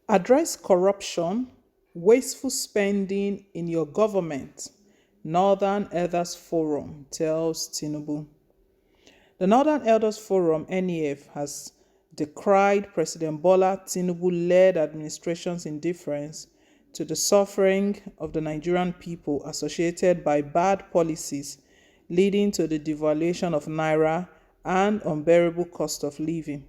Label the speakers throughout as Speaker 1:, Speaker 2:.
Speaker 1: Address corruption, wasteful spending in your government, Northern Elders Forum tells Tinubu. The Northern Elders Forum (NEF) has decried President Bola Tinubu-led administration's indifference to the suffering of the Nigerian people associated by bad policies leading to the devaluation of naira and unbearable cost of living,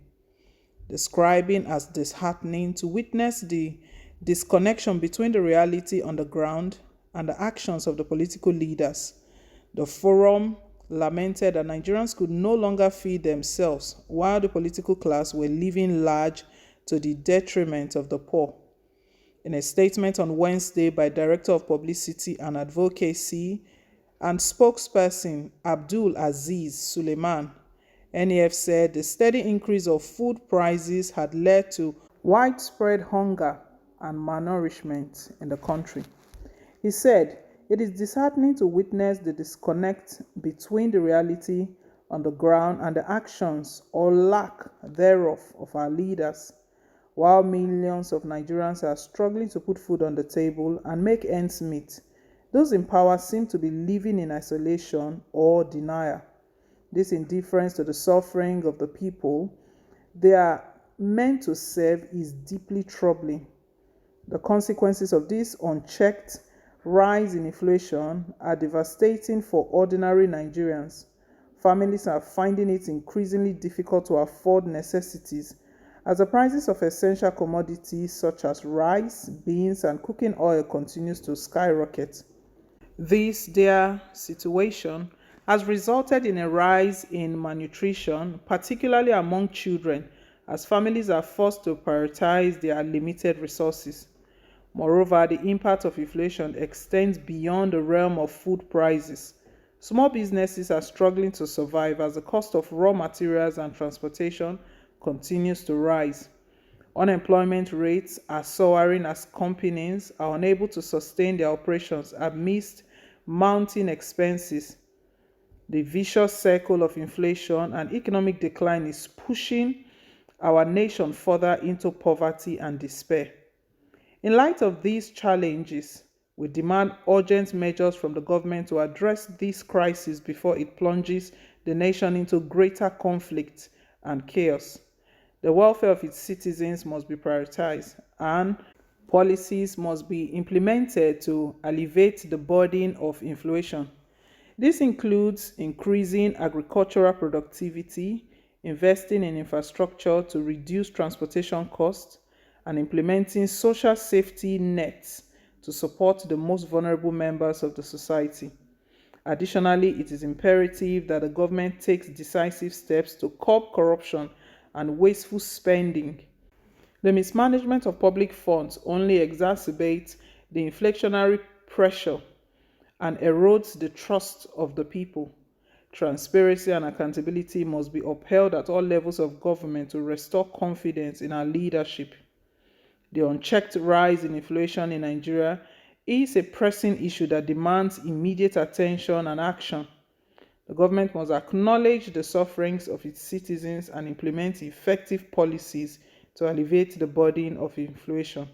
Speaker 1: describing as disheartening to witness the disconnection between the reality on the ground and the actions of the political leaders. The forum lamented that Nigerians could no longer feed themselves while the political class were living large to the detriment of the poor. In a statement on Wednesday by Director of Publicity and Advocacy and spokesperson Abdul Aziz Suleiman, NEF said the steady increase of food prices had led to widespread hunger and malnourishment in the country. He said, "It is disheartening to witness the disconnect between the reality on the ground and the actions or lack thereof of our leaders. While millions of Nigerians are struggling to put food on the table and make ends meet, those in power seem to be living in isolation or denial. This indifference to the suffering of the people they are meant to serve is deeply troubling. The consequences of this unchecked rise in inflation are devastating for ordinary Nigerians. Families are finding it increasingly difficult to afford necessities as the prices of essential commodities such as rice, beans, and cooking oil continues to skyrocket. This their situation has resulted in a rise in malnutrition, particularly among children, as families are forced to prioritize their limited resources. Moreover, the impact of inflation extends beyond the realm of food prices. Small businesses are struggling to survive as the cost of raw materials and transportation continues to rise. Unemployment rates are soaring as companies are unable to sustain their operations amidst mounting expenses. The vicious circle of inflation and economic decline is pushing our nation further into poverty and despair. In light of these challenges, we demand urgent measures from the government to address this crisis before it plunges the nation into greater conflict and chaos. The welfare of its citizens must be prioritized, and policies must be implemented to alleviate the burden of inflation. This includes increasing agricultural productivity, investing in infrastructure to reduce transportation costs, and implementing social safety nets to support the most vulnerable members of the society. Additionally, it is imperative that the government takes decisive steps to curb corruption and wasteful spending. The mismanagement of public funds only exacerbates the inflationary pressure and erodes the trust of the people. Transparency and accountability must be upheld at all levels of government to restore confidence in our leadership. The unchecked rise in inflation in Nigeria is a pressing issue that demands immediate attention and action. The government must acknowledge the sufferings of its citizens and implement effective policies to alleviate the burden of inflation.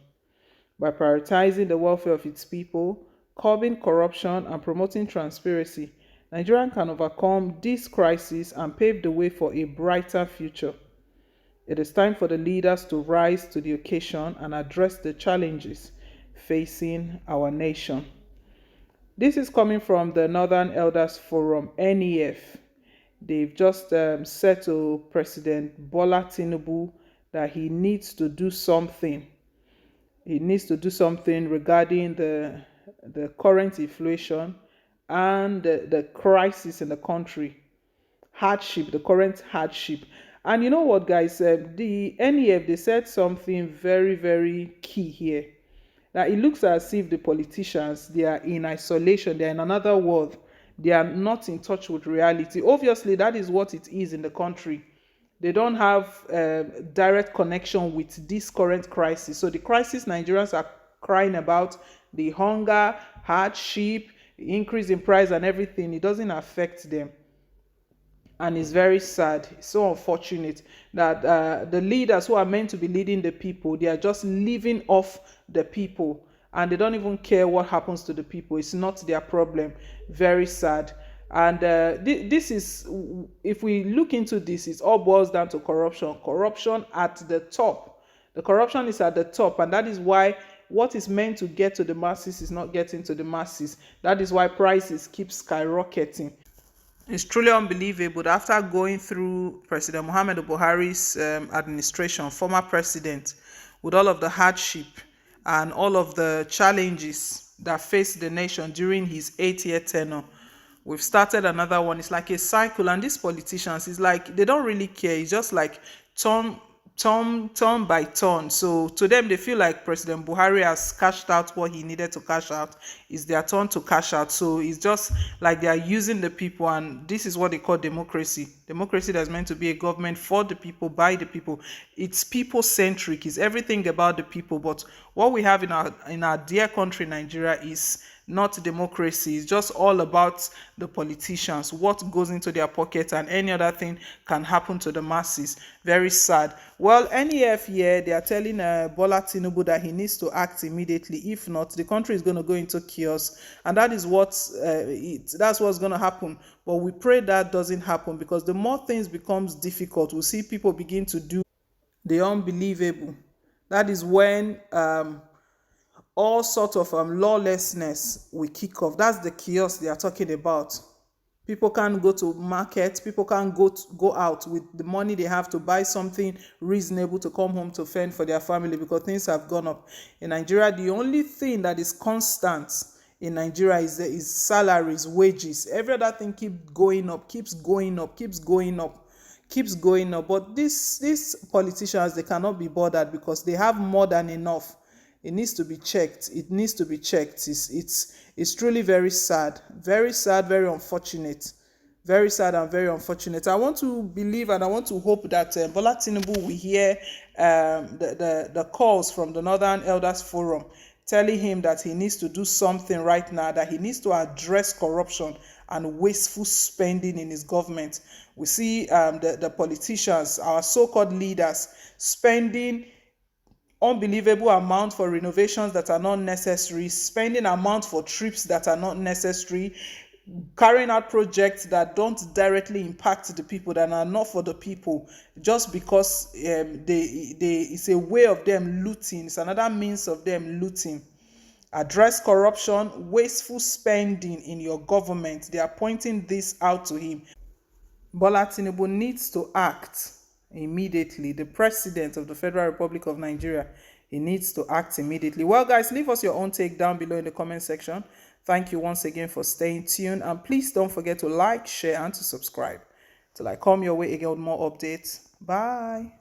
Speaker 1: By prioritizing the welfare of its people, curbing corruption, and promoting transparency, Nigeria can overcome this crisis and pave the way for a brighter future. It is time for the leaders to rise to the occasion and address the challenges facing our nation. This is coming from the Northern Elders Forum, NEF. They've just said to President Bola Tinubu that he needs to do something. He needs to do something regarding the current inflation and the crisis in the country, hardship, the current hardship. And you know what, guys? The NEF, they said something very, very key here. That it looks as if the politicians, they are in isolation, they are in another world, they are not in touch with reality. Obviously, that is what it is in the country. They don't have direct connection with this current crisis. So the crisis Nigerians are crying about, the hunger, hardship, increase in price and everything, it doesn't affect them. And it's very sad. It's so unfortunate that the leaders who are meant to be leading the people, they are just living off the people, and they don't even care what happens to the people. It's not their problem. Very sad. And this is, if we look into this, it all boils down to corruption at the top. The corruption is at the top, and that is why what is meant to get to the masses is not getting to the masses. That is why prices keep skyrocketing. It's truly unbelievable that after going through President Muhammadu Buhari's administration, former president, with all of the hardship and all of the challenges that faced the nation during his 8-year tenure, we've started another one. It's like a cycle, and these politicians, it's like they don't really care. It's just like turn turn by turn. So to them, they feel like President Buhari has cashed out what he needed to cash out. It's their turn to cash out. So it's just like they are using the people, and this is what they call democracy. Democracy that's meant to be a government for the people, by the people. It's people-centric. It's everything about the people. But what we have in our dear country, Nigeria, is not democracy. It's just all about the politicians, what goes into their pocket, and any other thing can happen to the masses. Very sad. Well, NEF here, they are telling Bola Tinubu that he needs to act immediately. If not, the country is going to go into chaos, and that is that's what's going to happen. But we pray that doesn't happen, because the more things becomes difficult, we'll see people begin to do the unbelievable. That is when all sorts of lawlessness will kick off. That's the chaos they are talking about. People can't go to market. People can't go out with the money they have to buy something reasonable to come home to fend for their family, because things have gone up. In Nigeria, the only thing that is constant in Nigeria is salaries, wages. Every other thing keeps going up, keeps going up, keeps going up, keeps going up. But these politicians, they cannot be bothered, because they have more than enough. It needs to be checked. It needs to be checked. It's truly very sad, very unfortunate, very sad and very unfortunate. I want to believe and I want to hope that Bola Tinubu will hear the calls from the Northern Elders Forum, telling him that he needs to do something right now, that he needs to address corruption and wasteful spending in his government. We see the politicians, our so-called leaders, spending unbelievable amount for renovations that are not necessary, spending amount for trips that are not necessary, carrying out projects that don't directly impact the people, that are not for the people, just because it's a way of them looting. It's another means of them looting. Address corruption, wasteful spending in your government. They are pointing this out to him. Bola Tinubu needs to act immediately. The president of the Federal Republic of Nigeria, he needs to act immediately. Well, guys, leave us your own take down below in the comment section. Thank you once again for staying tuned, and please don't forget to like, share, and to subscribe till I come your way again with more updates. Bye.